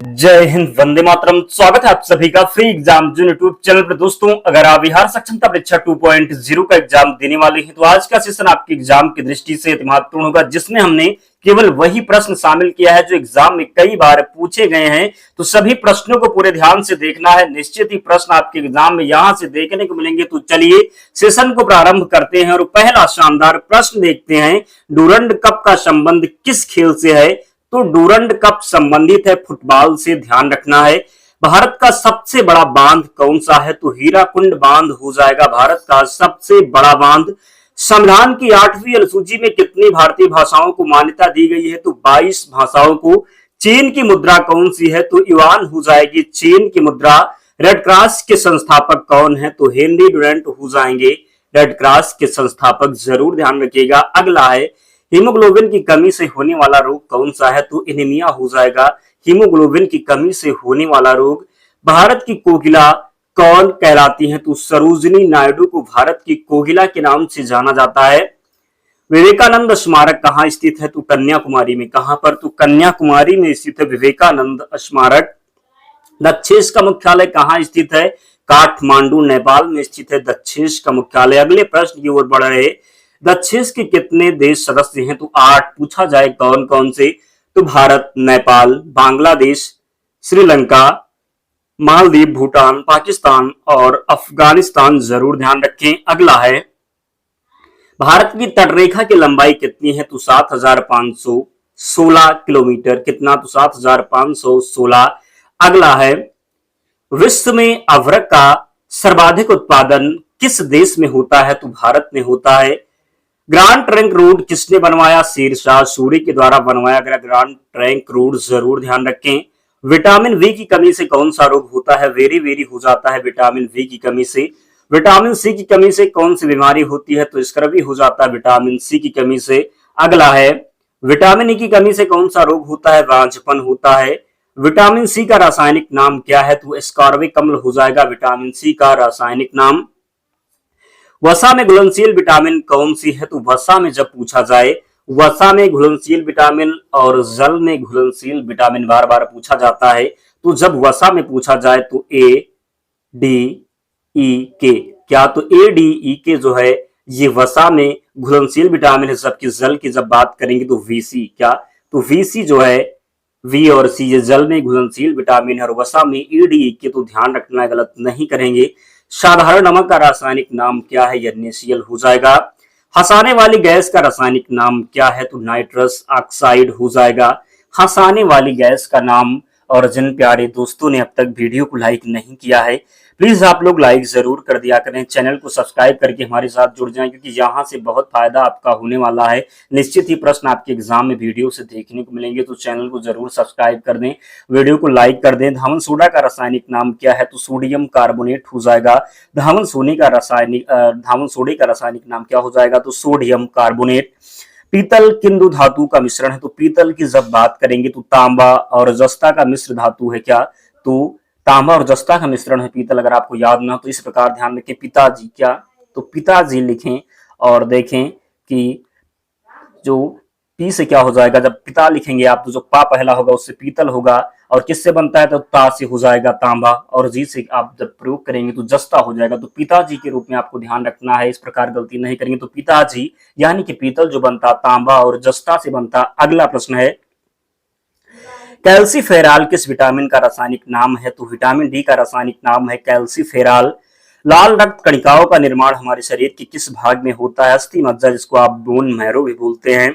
जय हिंद, वंदे मातरम। स्वागत है आप सभी का फ्री एग्जाम जो यूट्यूब चैनल पर। दोस्तों, अगर आप बिहार सक्षमता परीक्षा 2.0 का एग्जाम देने वाले हैं तो आज का सेशन आपके एग्जाम की दृष्टि से अति महत्वपूर्ण होगा, जिसमें हमने केवल वही प्रश्न शामिल किया है जो एग्जाम में कई बार पूछे गए हैं। तो सभी प्रश्नों को पूरे ध्यान से देखना है, निश्चित ही प्रश्न आपके एग्जाम में यहां से देखने को मिलेंगे। तो चलिए सेशन को प्रारंभ करते हैं और पहला शानदार प्रश्न देखते हैं। डूरंड कप का संबंध किस खेल से है? तो डूरंड कप संबंधित है फुटबॉल से, ध्यान रखना है। भारत का सबसे बड़ा बांध कौन सा है? तो हीराकुंड बांध हो जाएगा भारत का सबसे बड़ा बांध। संविधान की 8वीं अनुसूची में कितनी भारतीय भाषाओं को मान्यता दी गई है? तो 22 भाषाओं को। चीन की मुद्रा कौन सी है? तो युआन हो जाएगी चीन की मुद्रा। रेड क्रॉस के संस्थापक कौन है? तो हेनरी डुरंट हो जाएंगे रेड क्रॉस के संस्थापक, जरूर ध्यान रखिएगा। अगला है हीमोग्लोबिन की कमी से होने वाला रोग कौन सा है? तो एनीमिया हो जाएगा हीमोग्लोबिन की कमी से होने वाला रोग। भारत की कोकिला कौन कहलाती है? तो सरोजिनी नायडू को भारत की कोकिला के नाम से जाना जाता है। विवेकानंद स्मारक कहाँ स्थित है? तो कन्याकुमारी में। कहां पर? तो कन्याकुमारी में स्थित है विवेकानंद स्मारक। दक्षेश का मुख्यालय कहाँ स्थित है? काठमांडू नेपाल में स्थित है दक्षेश का मुख्यालय। अगले प्रश्न की ओर बढ़ रहे, दक्षेश के कितने देश सदस्य हैं? तो 8। पूछा जाए कौन कौन से? तो भारत, नेपाल, बांग्लादेश, श्रीलंका, मालदीव, भूटान, पाकिस्तान और अफगानिस्तान, जरूर ध्यान रखें। अगला है भारत की तटरेखा की लंबाई कितनी है? तो 7516 किलोमीटर। कितना? तो 7516। अगला है विश्व में अभ्रक का सर्वाधिक उत्पादन किस देश में होता है? तो भारत में होता है। ग्रांड ट्रंक रोड किसने बनवाया? शेरशाह सूरी के द्वारा बनवाया गया ग्रांड ट्रंक रोड, जरूर ध्यान रखें। विटामिन वी की कमी से कौन सा रोग होता है? वेरी वेरी हो जाता है विटामिन वी की कमी से। विटामिन सी की कमी से कौन सी बीमारी होती है? तो स्कर्वी हो जाता है विटामिन सी की कमी से। अगला है विटामिन ई की कमी से कौन सा रोग होता है? बांझपन होता है। विटामिन सी का रासायनिक नाम क्या है? तो स्कॉर्बिक अम्ल हो जाएगा विटामिन सी का रासायनिक नाम। वसा में घुलनशील विटामिन कौन सी है? तो वसा में जब पूछा जाए, वसा में घुलनशील विटामिन और जल में घुलनशील विटामिन बार बार पूछा जाता है, तो जब वसा में पूछा जाए तो ए डी ई के। क्या? तो ए डी ई के जो है ये वसा में घुलनशील विटामिन है, जबकि जल की जब बात करेंगे तो वीसी। क्या? तो वीसी जो है, वी और सी ये जल में घुलनशील विटामिन है और वसा में ई डी ई के। तो ध्यान रखना है, गलत नहीं करेंगे। साधारण नमक का रासायनिक नाम क्या है? NaCl हो जाएगा। हंसाने वाली गैस का रासायनिक नाम क्या है? तो नाइट्रस ऑक्साइड हो जाएगा हंसाने वाली गैस का नाम। और जिन प्यारे दोस्तों ने अब तक वीडियो को लाइक नहीं किया है, प्लीज आप लोग लाइक जरूर कर दिया करें, चैनल को सब्सक्राइब करके हमारे साथ जुड़ जाएं, क्योंकि यहाँ से बहुत फायदा आपका होने वाला है। निश्चित ही प्रश्न आपके एग्जाम में वीडियो से देखने को मिलेंगे, तो चैनल को जरूर सब्सक्राइब कर दें, वीडियो को लाइक कर दें। धावन सोडा का रासायनिक नाम क्या है? तो सोडियम कार्बोनेट हो जाएगा। धावन सोने का रासायनिक धावन सोडे का रासायनिक नाम क्या हो जाएगा? तो सोडियम कार्बोनेट। पीतल किंदु धातु का मिश्रण है? तो पीतल की जब बात करेंगे तो तांबा और जस्ता का मिश्र धातु है। क्या? तो तांबा और जस्ता का मिश्रण है पीतल। अगर आपको याद ना तो इस प्रकार ध्यान रखें, पिताजी। क्या? तो पिताजी लिखें और देखें कि जो पी से क्या हो जाएगा, जब पिता लिखेंगे आप तो जो पा पहला होगा उससे पीतल होगा, और किससे बनता है? तो ता से हो जाएगा तांबा, और जी से आप जब प्रयोग करेंगे तो जस्ता हो जाएगा। तो पिताजी के रूप में आपको ध्यान रखना है, इस प्रकार गलती नहीं करेंगे। तो पिताजी यानी कि पीतल जो बनता तांबा और जस्ता से बनता। अगला प्रश्न है कैल्सीफेराल किस विटामिन का रासायनिक नाम है? तो विटामिन डी का रासायनिक नाम है कैल्सीफेराल। लाल रक्त कणिकाओं का निर्माण हमारे शरीर के किस भाग में होता है? अस्थि मज्जा, जिसको आप बोन मैरो भी बोलते हैं।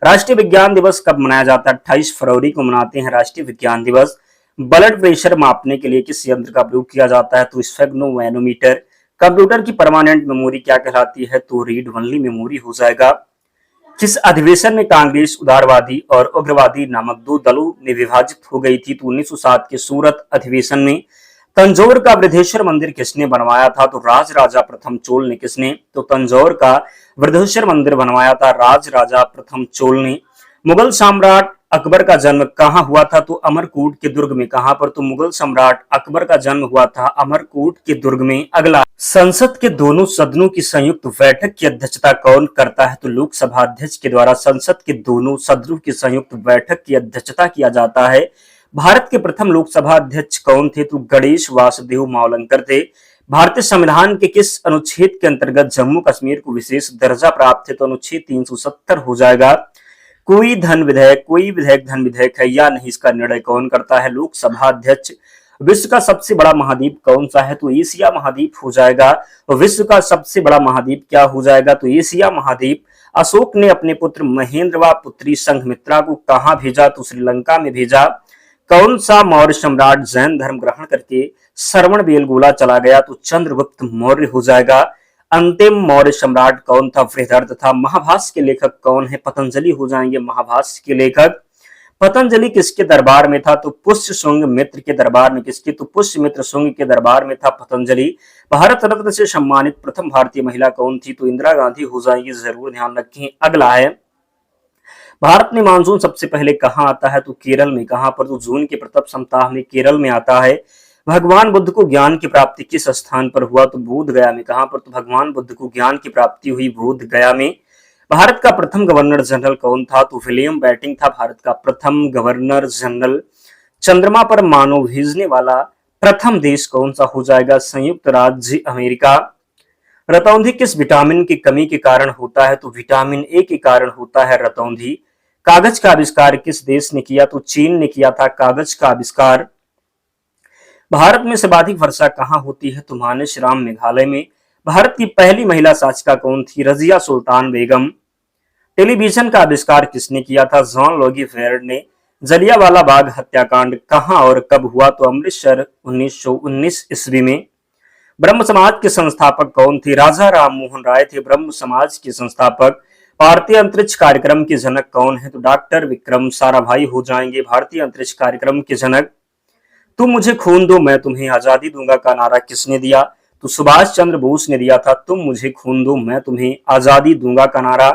राष्ट्रीय विज्ञान दिवस कब मनाया जाता है? 28 फरवरी को मनाते हैं राष्ट्रीय विज्ञान दिवस। ब्लड प्रेशर मापने के लिए किस यंत्र का प्रयोग किया जाता है? तो स्फेग्नोमैनोमीटर। कंप्यूटर की परमानेंट मेमोरी क्या कहलाती है? तो रीड ओनली मेमोरी हो जाएगा। किस अधिवेशन में कांग्रेस उदारवादी और उग्रवादी नामक दो दलों में विभाजित हो गई थी? तो 1907 के सूरत अधिवेशन में। तंजौर का वृद्धेश्वर मंदिर किसने बनवाया था? तो राज राजा प्रथम चोल ने। किसने? तो तंजौर का वृद्धेश्वर मंदिर बनवाया था राज राजा प्रथम चोल ने। मुगल सम्राट अकबर का जन्म कहाँ हुआ था? तो अमरकोट के दुर्ग में। कहां पर? तो मुगल सम्राट अकबर का जन्म हुआ था अमरकोट के दुर्ग में। अगला, संसद के दोनों सदनों की संयुक्त बैठक की अध्यक्षता कौन करता है? तो लोकसभा अध्यक्ष के द्वारा संसद के दोनों सदनों की संयुक्त बैठक की अध्यक्षता किया जाता है। भारत के प्रथम लोकसभा अध्यक्ष कौन थे? तो गणेश वासुदेव मावलंकर थे। भारतीय संविधान के किस अनुच्छेद के अंतर्गत जम्मू कश्मीर को विशेष दर्जा प्राप्त है? तो अनुच्छेद 370 हो जाएगा। कोई विधेयक धन विधेयक है या नहीं, इसका निर्णय कौन करता है? लोकसभा अध्यक्ष। विश्व का सबसे बड़ा महाद्वीप कौन सा है? तो एशिया महाद्वीप हो जाएगा। विश्व का सबसे बड़ा महाद्वीप क्या हो जाएगा? तो एशिया महाद्वीप। अशोक ने अपने पुत्र महेंद्र व पुत्री संघमित्रा को कहां भेजा? तो श्रीलंका में भेजा। कौन सा मौर्य सम्राट जैन धर्म ग्रहण करके श्रवण बेलगोला चला गया? तो चंद्रगुप्त मौर्य हो जाएगा। अंतिम मौर्य सम्राट कौन था? बृहदर। तथा महाभाष्य के लेखक कौन है? पतंजलि हो जाएंगे महाभाष्य के लेखक। पतंजलि किसके दरबार में था? तो पुष्य शुंग मित्र के दरबार में। किसके? तो पुष्यमित्र शुंग के दरबार में था पतंजलि। भारत रत्न से सम्मानित प्रथम भारतीय महिला कौन थी? तो इंदिरा गांधी हो जाएगी, जरूर ध्यान रखें। अगला है, भारत में मानसून सबसे पहले कहां आता है? तो केरल में। कहां पर? तो जून के प्रथम सप्ताह में केरल में आता है। भगवान बुद्ध को ज्ञान की प्राप्ति किस स्थान पर हुआ? तो बोध गया में। कहां पर? तो भगवान बुद्ध को ज्ञान की प्राप्ति हुई बोध गया में। भारत का प्रथम गवर्नर जनरल कौन था? तो विलियम बेंटिंक था भारत का प्रथम गवर्नर जनरल। चंद्रमा पर मानव भेजने वाला प्रथम देश कौन सा हो जाएगा? संयुक्त राज्य अमेरिका। रतौंधी किस विटामिन की कमी के कारण होता है? तो विटामिन ए के कारण होता है रतौंधी। कागज का आविष्कार किस देश ने किया? तो चीन ने किया था कागज का आविष्कार। भारत में सर्वाधिक वर्षा कहां होती है? तो मानेसराम मेघालय में। भारत की पहली महिला शासिका कौन थी? रजिया सुल्तान बेगम। टेलीविजन का आविष्कार किसने किया था? जॉन लोगी फेरड ने। जलियांवाला बाग हत्याकांड कहां और कब हुआ? तो अमृतसर 1919 ईस्वी में। ब्रह्म समाज के संस्थापक कौन थे? राजा राम मोहन राय थे ब्रह्म समाज के संस्थापक। भारतीय अंतरिक्ष कार्यक्रम के जनक कौन है? तो डॉक्टर विक्रम साराभाई हो जाएंगे भारतीय अंतरिक्ष कार्यक्रम के जनक। तुम मुझे खून दो मैं तुम्हें आजादी दूंगा का नारा किसने दिया? तो सुभाष चंद्र बोस ने दिया था। तुम मुझे खून दो मैं तुम्हें आजादी दूंगा का नारा।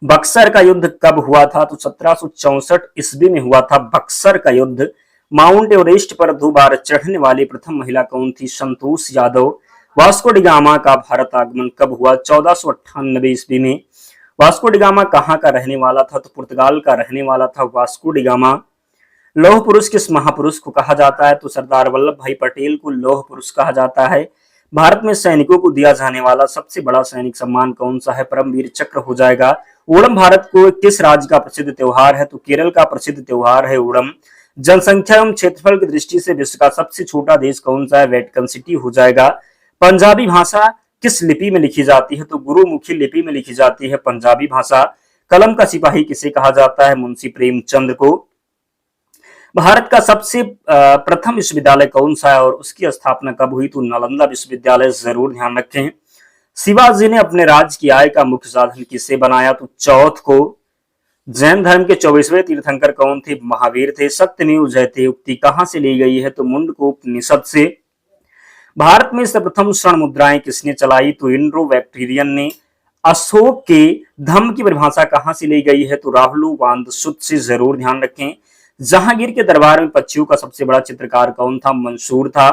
बक्सर का युद्ध कब हुआ था? तो 1764 ईस्वी में हुआ था बक्सर का युद्ध। माउंट एवरेस्ट पर 2 बार चढ़ने वाली प्रथम महिला कौन थी? Santosh Yadav. Vasco D gamma का भारत आगमन कब हुआ? 1498 ईस्वी में। वास्को डी गामा कहाँ का रहने वाला था? तो पुर्तगाल का रहने वाला था वास्को डी गामा। लौह पुरुष किस महापुरुष को कहा जाता है? तो सरदार वल्लभ भाई पटेल को लौह पुरुष कहा जाता है। भारत में सैनिकों को दिया जाने वाला सबसे बड़ा सैनिक सम्मान कौन सा है? परमवीर चक्र हो जाएगा। ओणम भारत को किस राज्य का प्रसिद्ध त्योहार है? तो केरल का प्रसिद्ध त्योहार है ओणम। जनसंख्या एवं क्षेत्रफल की दृष्टि से विश्व का सबसे छोटा देश कौन सा है? वेटिकन सिटी हो जाएगा। पंजाबी भाषा किस लिपि में लिखी जाती है? तो गुरुमुखी लिपि में लिखी जाती है पंजाबी भाषा। कलम का सिपाही किसे कहा जाता है? मुंशी प्रेमचंद को। भारत का सबसे प्रथम विश्वविद्यालय कौन सा है और उसकी स्थापना कब हुई? तो नालंदा विश्वविद्यालय, जरूर ध्यान रखें। शिवाजी ने अपने राज्य की आय का मुख्य साधन किससे बनाया? तो चौथ को। जैन धर्म के 24वें तीर्थंकर कौन थे? महावीर थे। सत्यमेव जयते उक्ति कहां से ली गई है? तो मुंडकोपनिषद से। भारत में सर्वप्रथम स्वर्ण मुद्राएं किसने चलाई? तो इंड्रो बैक्टीरियन ने। अशोक के धम्म की परिभाषा कहां से ली गई है? तो राहुल वानदसुत से, जरूर ध्यान रखें। जहांगीर के दरबार में पक्षियों का सबसे बड़ा चित्रकार कौन था? मंसूर था।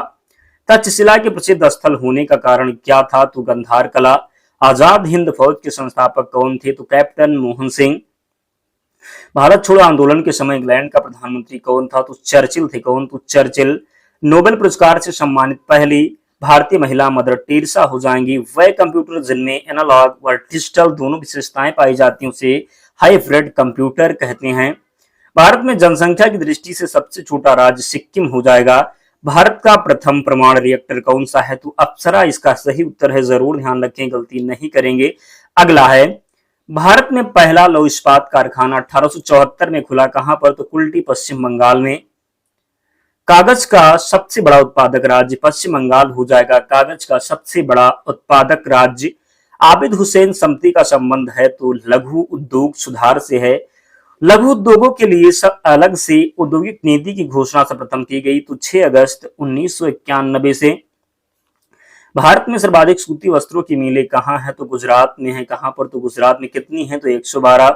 तक्षशिला के प्रसिद्ध स्थल होने का कारण क्या था? तो गंधार कला। आजाद हिंद फौज के संस्थापक कौन थे? तो कैप्टन मोहन सिंह। भारत छोड़ो आंदोलन के समय इंग्लैंड का प्रधानमंत्री कौन था? तो चर्चिल थे। कौन? तो चर्चिल। नोबेल पुरस्कार से सम्मानित पहली भारतीय महिला मदर टेरेसा हो जाएंगी। वह कंप्यूटर जिनमें एनालॉग व डिजिटल दोनों विशेषताएं पाई जाती हैं उसे हाइब्रिड कंप्यूटर कहते हैं। भारत में जनसंख्या की दृष्टि से सबसे छोटा राज्य सिक्किम हो जाएगा। भारत का प्रथम परमाणु रिएक्टर कौन सा है? तो अप्सरा इसका सही उत्तर है, जरूर ध्यान रखें, गलती नहीं करेंगे। अगला है, भारत में पहला लौह इस्पात कारखाना 1874 में खुला कहां पर? तो कुल्टी, पश्चिम बंगाल में। कागज का सबसे बड़ा उत्पादक राज्य पश्चिम बंगाल हो जाएगा। कागज का सबसे बड़ा उत्पादक राज्य। आबिद हुसैन समिति का संबंध है तो लघु उद्योग सुधार से है। लघु उद्योगों के लिए अलग से औद्योगिक नीति की घोषणा सर्वप्रथम की गई तो 6 अगस्त 1991 से। भारत में सर्वाधिक सूती वस्त्रों की मिलें कहां है? तो गुजरात में है। कहां पर? तो गुजरात में। कितनी है? तो 112।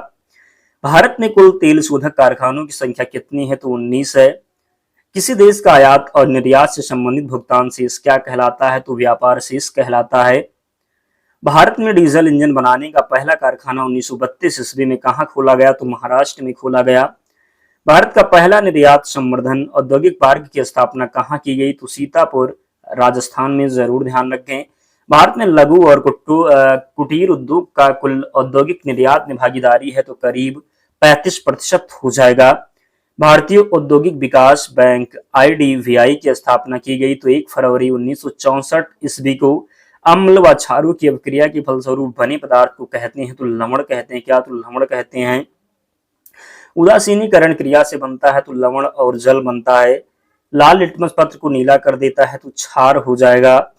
भारत में कुल तेल शोधक कारखानों की संख्या कितनी है? तो 19 है। किसी देश का आयात और निर्यात से संबंधित भुगतान शेष क्या कहलाता है? तो व्यापार शेष कहलाता है। भारत में डीजल इंजन बनाने का पहला कारखाना 1932 ईस्वी में कहां खोला गया? तो महाराष्ट्र में खोला गया। भारत का पहला निर्यात संवर्धन औद्योगिक पार्क की स्थापना कहाँ की गई? तो सीतापुर, राजस्थान में। जरूर ध्यान रखें। भारत में लघु और कुटीर उद्योग का कुल औद्योगिक निर्यात में भागीदारी है तो करीब 35% हो जाएगा। भारतीय औद्योगिक विकास बैंक IDVI की स्थापना की गई तो 1 फरवरी 1964 ईस्वी को। अम्ल व क्षारों की अभिक्रिया के फलस्वरूप बने पदार्थ को कहते हैं तो लवण कहते हैं। क्या? तो लवण कहते हैं। उदासीनीकरण क्रिया से बनता है तो लवण और जल बनता है। लाल लिटमस पत्र को नीला कर देता है तो क्षार हो जाएगा।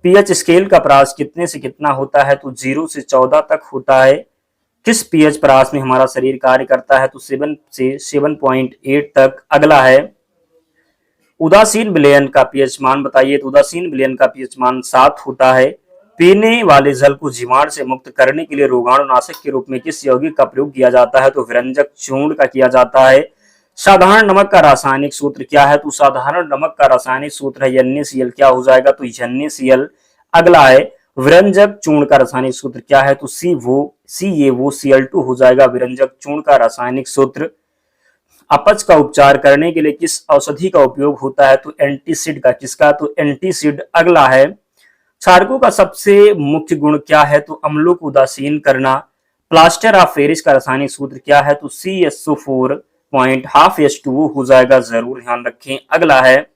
पीएच स्केल का परास कितने से कितना होता है? तो 0 से 14 तक होता है। किस पीएच परास में हमारा शरीर कार्य करता है? तो 7 से 7.8 तक। अगला है उदासीन विलयन का पीएच मान बताइए। तो उदासीन विलयन का पीएच मान 7 होता है। पीने वाले जल को जीवाणु से मुक्त करने के लिए रोगाणुनाशक के रूप में किस यौगिक का प्रयोग किया जाता है? तो विरंजक चूर्ण का किया जाता है। साधारण नमक का रासायनिक सूत्र क्या है? तो साधारण नमक का रासायनिक सूत्र है NaCl। क्या हो जाएगा? तो NaCl। अगला है विरंजक चूर्ण का रासायनिक सूत्र क्या है? तो CaOCl2 हो जाएगा विरंजक चूर्ण का रासायनिक सूत्र। अपच का उपचार करने के लिए किस औषधि का उपयोग होता है? तो एंटीसिड का। किसका? तो एंटीसिड। अगला है क्षारकों का सबसे मुख्य गुण क्या है? तो अम्लों को उदासीन करना। प्लास्टर ऑफ पेरिस का रासायनिक सूत्र क्या है? तो CSO4.12H2O हो जाएगा। जरूर ध्यान रखें। अगला है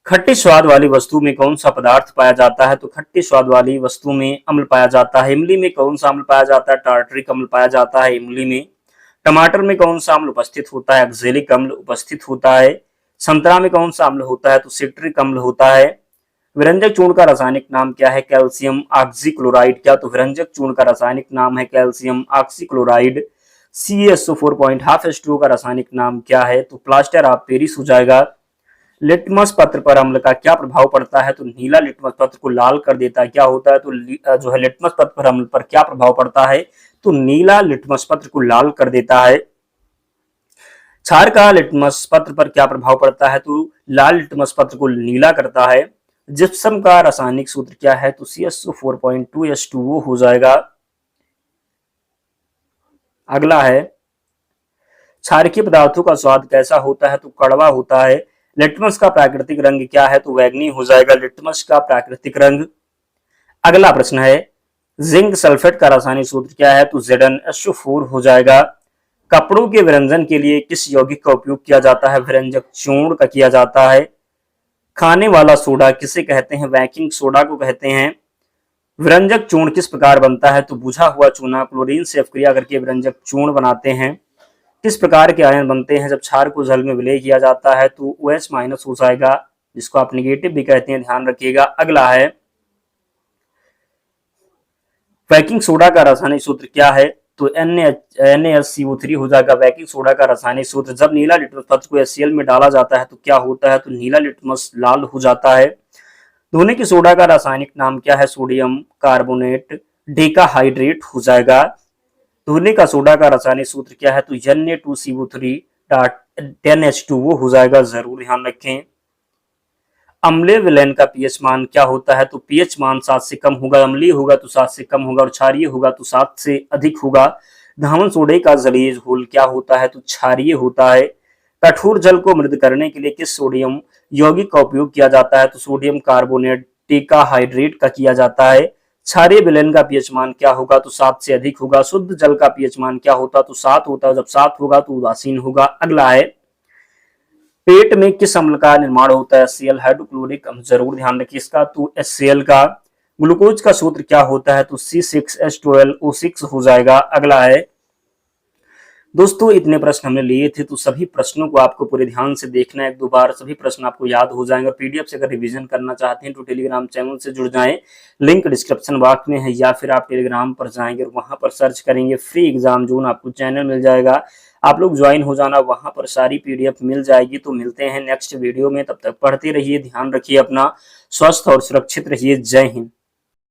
खट्टे स्वाद वाली वस्तु में कौन सा पदार्थ पाया जाता है? तो खट्टे स्वाद वाली वस्तु में अम्ल पाया जाता है। इमली में कौन सा अम्ल पाया जाता है? टार्टरिक अम्ल पाया जाता है इमली में। टमाटर में कौन सा अम्ल उपस्थित होता है? एक्जेलिक अम्ल उपस्थित होता है। संतरा में कौन सा अम्ल होता है? तो सिट्रिक अम्ल होता है। विरंजक चूर्ण का रासायनिक नाम क्या है? Calcium oxychloride. क्या? तो विरंजक चूर्ण का रासायनिक नाम है कैल्शियम ऑक्सीक्लोराइड। CSO4.12H2O का रासायनिक नाम क्या है? तो प्लास्टर ऑफ पेरिस हो जाएगा। लिटमस पत्र पर अम्ल का क्या प्रभाव पड़ता है? तो नीला लिटमस पत्र को लाल कर देता है। क्या होता है? तो जो है लिटमस पत्र पर अम्ल पर क्या प्रभाव पड़ता है? तो नीला लिटमस पत्र को लाल कर देता है। क्षार का लिटमस पत्र पर क्या प्रभाव पड़ता है? तो लाल लिटमस पत्र को नीला करता है। जिप्सम का रासायनिक सूत्र क्या है? तो CSO4.2H2O हो जाएगा। अगला है क्षारकीय पदार्थों का स्वाद कैसा होता है? तो कड़वा होता है। लिटमस का प्राकृतिक रंग क्या है? तो बैंगनी हो जाएगा लिटमस का प्राकृतिक रंग। अगला प्रश्न है जिंक सल्फेट का रासायनिक सूत्र क्या है? तो ZnSO4 हो जाएगा। कपड़ों के विरंजन के लिए किस यौगिक का उपयोग किया जाता है? विरंजक चूर्ण का किया जाता है। खाने वाला सोडा किसे कहते हैं? बेकिंग सोडा को कहते हैं। विरंजक चूर्ण किस प्रकार बनता है? तो बुझा हुआ चूना क्लोरीन से अपक्रिया करके विरंजक चूर्ण बनाते हैं। किस प्रकार के आयन बनते हैं जब क्षार को जल में विलय किया जाता है? तो OH- हो जाएगा, जिसको आप निगेटिव भी कहते हैं, ध्यान रखिएगा। अगला है बेकिंग सोडा का रासायनिक सूत्र क्या है? तो NaCO3 हो जाएगा बेकिंग सोडा का रासायनिक सूत्र। जब नीला लिटमस पत्र को HCl में डाला जाता है तो क्या होता है? तो नीला लिटमस लाल हो जाता है। धोने की सोडा का रासायनिक नाम क्या है? सोडियम कार्बोनेट डेकाहाइड्रेट हो जाएगा। धोने का सोडा का रासायनिक सूत्र क्या है? तो Na2CO3.10H2O हो जाएगा। जरूर ध्यान रखें। अम्लीय विलयन का पीएच मान क्या होता है? तो पीएच मान 7 से कम होगा। अम्लीय होगा तो 7 से कम होगा और क्षारीय होगा तो 7 से अधिक होगा। धावन सोडे का जलीय घोल क्या होता है? तो क्षारीय होता है। कठोर जल को मृद करने के लिए किस सोडियम यौगिक का उपयोग किया जाता है? तो सोडियम कार्बोनेट टेट्राहाइड्रेट का किया जाता है। क्षारीय विलयन का पीएच मान क्या होगा? तो 7 से अधिक होगा। शुद्ध जल का पीएच मान क्या होता? तो 7 होता है। जब 7 होगा तो उदासीन होगा। अगला है पेट में किस अम्ल का निर्माण होता है? HCl हाइड्रोक्लोरिक अम्ल। जरूर ध्यान रखिए इसका। तो HCl का ग्लूकोज का सूत्र क्या होता है? तो C6H12O6 हो जाएगा। अगला है दोस्तों इतने प्रश्न हमने लिए थे, तो सभी प्रश्नों को आपको पूरे ध्यान से देखना है। एक दो बार सभी प्रश्न आपको याद हो जाएंगे। और PDF से अगर रिवीजन करना चाहते हैं तो टेलीग्राम चैनल से जुड़ जाएं, लिंक डिस्क्रिप्शन बॉक्स में है, या फिर आप टेलीग्राम पर जाएंगे और वहां पर सर्च करेंगे फ्री एग्जाम जोन, आपको चैनल मिल जाएगा। आप लोग ज्वाइन हो जाना, वहां पर सारी PDF मिल जाएगी। तो मिलते हैं नेक्स्ट वीडियो में, तब तक पढ़ते रहिए, ध्यान रखिए अपना, स्वस्थ और सुरक्षित रहिए। जय हिंद।